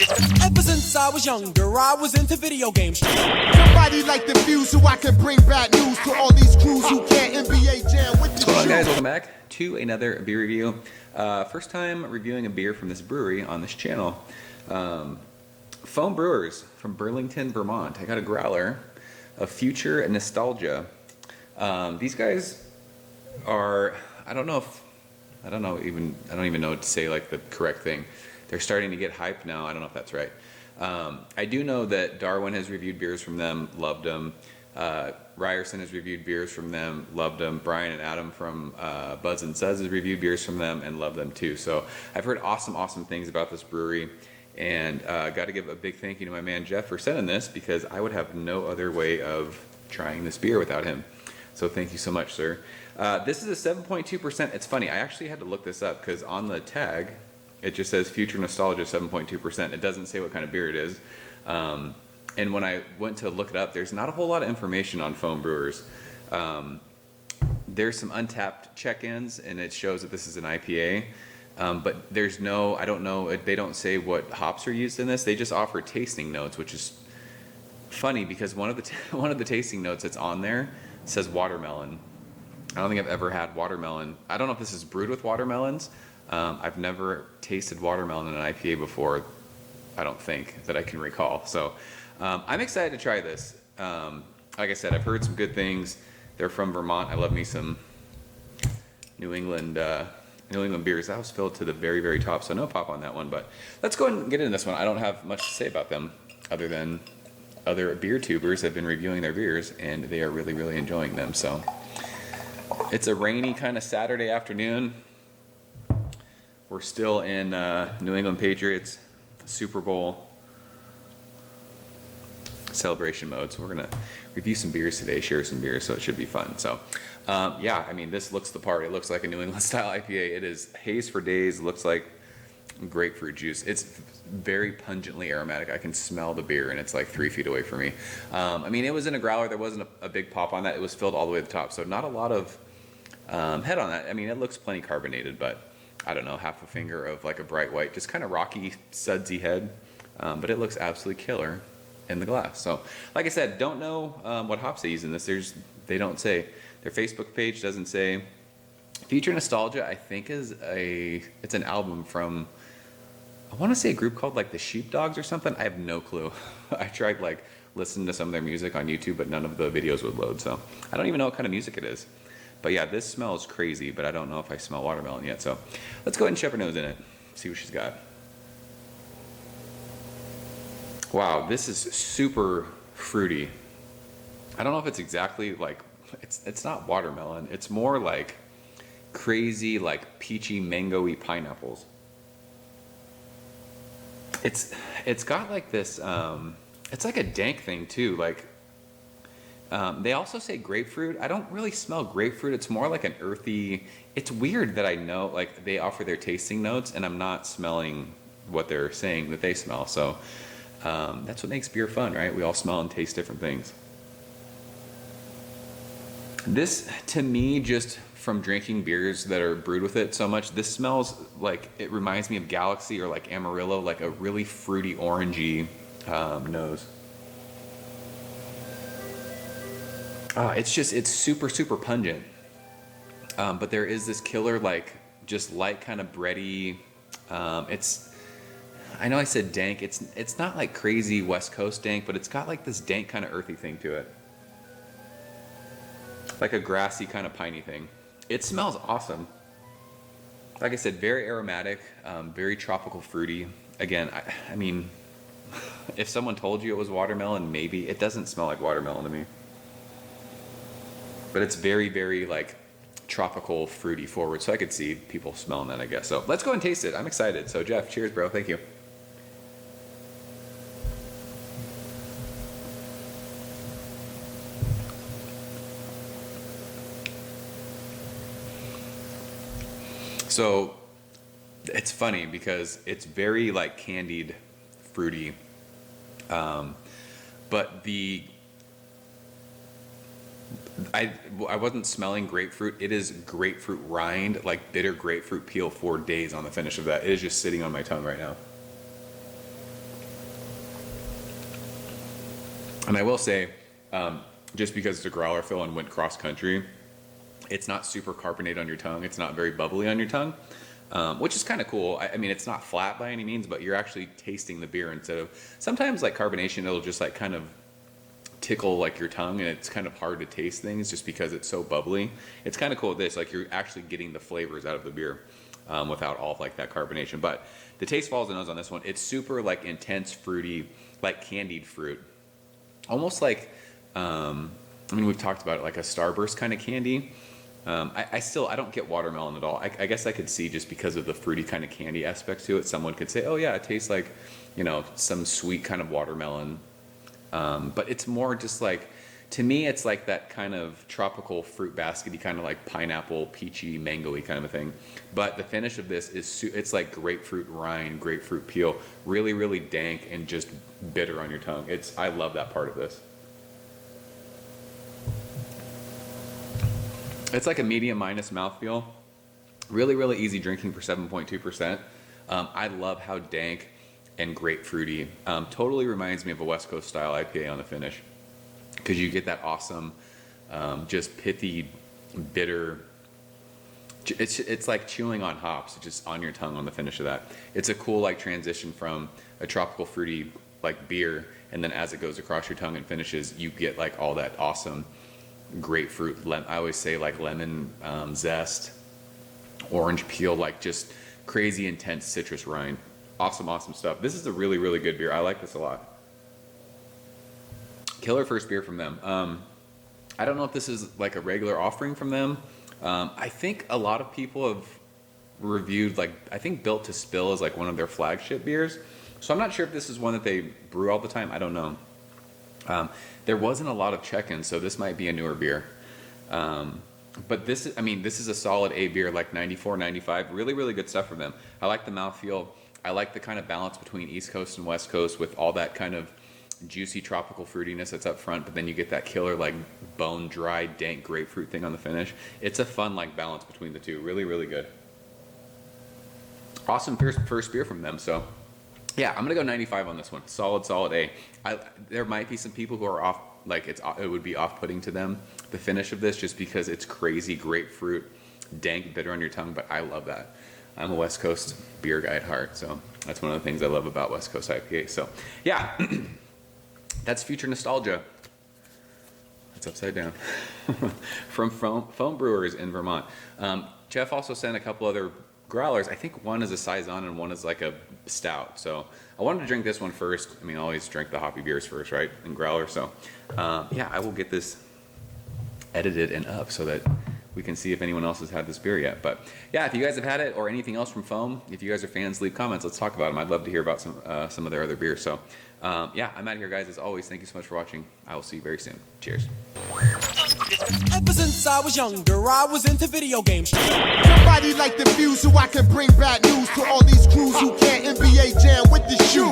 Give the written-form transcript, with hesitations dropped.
Ever since I was younger, I was into video games. Somebody like the Fuse so I can bring bad news to all these crews who can't NBA jam with the What's going on, guys? Welcome back to another beer review. First time reviewing a beer from this brewery on this channel. Foam Brewers from Burlington, Vermont. I got a growler of Future Nostalgia. These guys are, I don't even know what to say, like the correct thing. They're starting to get hyped now. I don't know if that's right. I do know that Darwin has reviewed beers from them, loved them. Ryerson has reviewed beers from them, loved them. Brian and Adam from Buzz and Suds has reviewed beers from them and loved them too. So I've heard awesome things about this brewery, and got to give a big thank you to my man Geoff for sending this, because I would have no other way of trying this beer without him. So thank you so much, sir. This is a 7.2%. It's funny, I actually had to look this up because on the tag it just says Future Nostalgia 7.2%. It doesn't say what kind of beer it is. And when I went to look it up, there's not a whole lot of information on Foam Brewers. There's some Untappd check-ins, and it shows that this is an IPA. But there's no, I don't know, they don't say what hops are used in this. They just offer tasting notes, which is funny because one of the tasting notes that's on there says watermelon. I don't think I've ever had watermelon. I don't know if this is brewed with watermelons. I've never tasted watermelon in an IPA before, I don't think, that I can recall. So I'm excited to try this. Like I said, I've heard some good things. They're from Vermont. I love me some New England beers. That was filled to the very top, so no pop on that one. But let's go ahead and get into this one. I don't have much to say about them other than other beer tubers have been reviewing their beers, and they are really enjoying them. So it's a rainy kind of Saturday afternoon. We're still in New England Patriots Super Bowl celebration mode, so we're gonna review some beers today, share some beers, so it should be fun. So yeah, I mean, this looks the part. It looks like a New England style IPA. It is haze for days. It looks like grapefruit juice. It's very pungently aromatic. I can smell the beer, and it's like 3 feet away from me. I mean, it was in a growler. There wasn't a big pop on that. It was filled all the way to the top, so not a lot of head on that. I mean, it looks plenty carbonated, but I don't know, half a finger of like a bright white, just kind of rocky, sudsy head. But it looks absolutely killer in the glass. So, like I said, don't know what hops they use in this. They don't say. Their Facebook page doesn't say. Future Nostalgia, I think, it's an album from, I want to say a group called like the Sheepdogs or something. I have no clue. I tried like listening to some of their music on YouTube, but none of the videos would load. So I don't even know what kind of music it is. But yeah, this smells crazy, but I don't know if I smell watermelon yet. So let's go ahead and shove our nose in it, see what she's got. Wow, this is super fruity. I don't know if it's exactly like, it's not watermelon. It's more like crazy, like peachy, mango-y pineapples. It's got like this, it's like a dank thing too. Like, they also say grapefruit. I don't really smell grapefruit. It's more like an earthy, it's weird that I know, like they offer their tasting notes and I'm not smelling what they're saying that they smell. So that's what makes beer fun, right? We all smell and taste different things. This, to me, just from drinking beers that are brewed with it so much, this smells like, it reminds me of Galaxy or like Amarillo, like a really fruity, orangey nose. It's super pungent. But there is this killer, like, just light kind of bready, I know I said dank, it's not like crazy West Coast dank, but it's got like this dank kind of earthy thing to it. Like a grassy kind of piney thing. It smells awesome. Like I said, very aromatic, very tropical fruity. Again, I mean, if someone told you it was watermelon, maybe. It doesn't smell like watermelon to me. But it's very like tropical, fruity forward. So I could see people smelling that, I guess. So let's go and taste it. I'm excited. So Geoff, cheers, bro. Thank you. So it's funny because it's very like candied, fruity, but I wasn't smelling grapefruit. It is grapefruit rind, like bitter grapefruit peel for days on the finish of that. It is just sitting on my tongue right now. And I will say, just because it's a growler fill and went cross country, it's not super carbonated on your tongue. It's not very bubbly on your tongue, which is kind of cool. I mean, it's not flat by any means, but you're actually tasting the beer instead of, sometimes like carbonation, it'll just like kind of tickle like your tongue, and it's kind of hard to taste things just because it's so bubbly. It's kind of cool with this, like you're actually getting the flavors out of the beer without all of like that carbonation. But the taste follows the nose on this one. It's super like intense, fruity, like candied fruit. Almost like, I mean, we've talked about it, like a Starburst kind of candy. I don't get watermelon at all. I guess I could see, just because of the fruity kind of candy aspect to it, someone could say, oh yeah, it tastes like, you know, some sweet kind of watermelon. But it's more just like, to me, it's like that kind of tropical fruit baskety, kind of like pineapple, peachy, mango-y kind of a thing. But the finish of this is, it's like grapefruit rind, grapefruit peel, really, really dank and just bitter on your tongue. I love that part of this. It's like a medium minus mouthfeel. Really, really easy drinking for 7.2%. I love how dank and grapefruity. Totally reminds me of a West Coast style IPA on the finish, because you get that awesome, just pithy, bitter. It's like chewing on hops, just on your tongue on the finish of that. It's a cool like transition from a tropical fruity like beer, and then as it goes across your tongue and finishes, you get like all that awesome grapefruit. I always say like lemon zest, orange peel, like just crazy intense citrus rind. Awesome, awesome stuff. This is a really, really good beer. I like this a lot. Killer first beer from them. I don't know if this is like a regular offering from them. I think a lot of people have reviewed, like, I think Built to Spill is like one of their flagship beers. So I'm not sure if this is one that they brew all the time. I don't know. There wasn't a lot of check-ins, so this might be a newer beer. But this is a solid A beer, like 94, 95. Really, really good stuff from them. I like the mouthfeel. I like the kind of balance between East Coast and West Coast with all that kind of juicy tropical fruitiness that's up front, but then you get that killer like bone dry dank grapefruit thing on the finish. It's a fun like balance between the two. Really, really good. Awesome first beer from them. So yeah, I'm gonna go 95 on this one. Solid A. There might be some people who are off, like it would be off-putting to them, the finish of this, just because it's crazy grapefruit, dank, bitter on your tongue, but I love that. I'm a West Coast beer guy at heart, so that's one of the things I love about West Coast IPA. So yeah, that's Future Nostalgia. It's upside down. From Foam Brewers in Vermont. Geoff also sent a couple other growlers. I think one is a Saison and one is like a stout. So I wanted to drink this one first. I mean, I always drink the hoppy beers first, right? And growler. So yeah, I will get this edited and up so that we can see if anyone else has had this beer yet. But yeah, if you guys have had it or anything else from Foam, if you guys are fans, leave comments. Let's talk about them. I'd love to hear about some of their other beers. So yeah, I'm out of here, guys. As always, thank you so much for watching. I will see you very soon. Cheers. Ever since I was younger, I was into video games. Somebody like the Fuse, so I can bring bad news to all these crews who can't NBA jam with the shoe.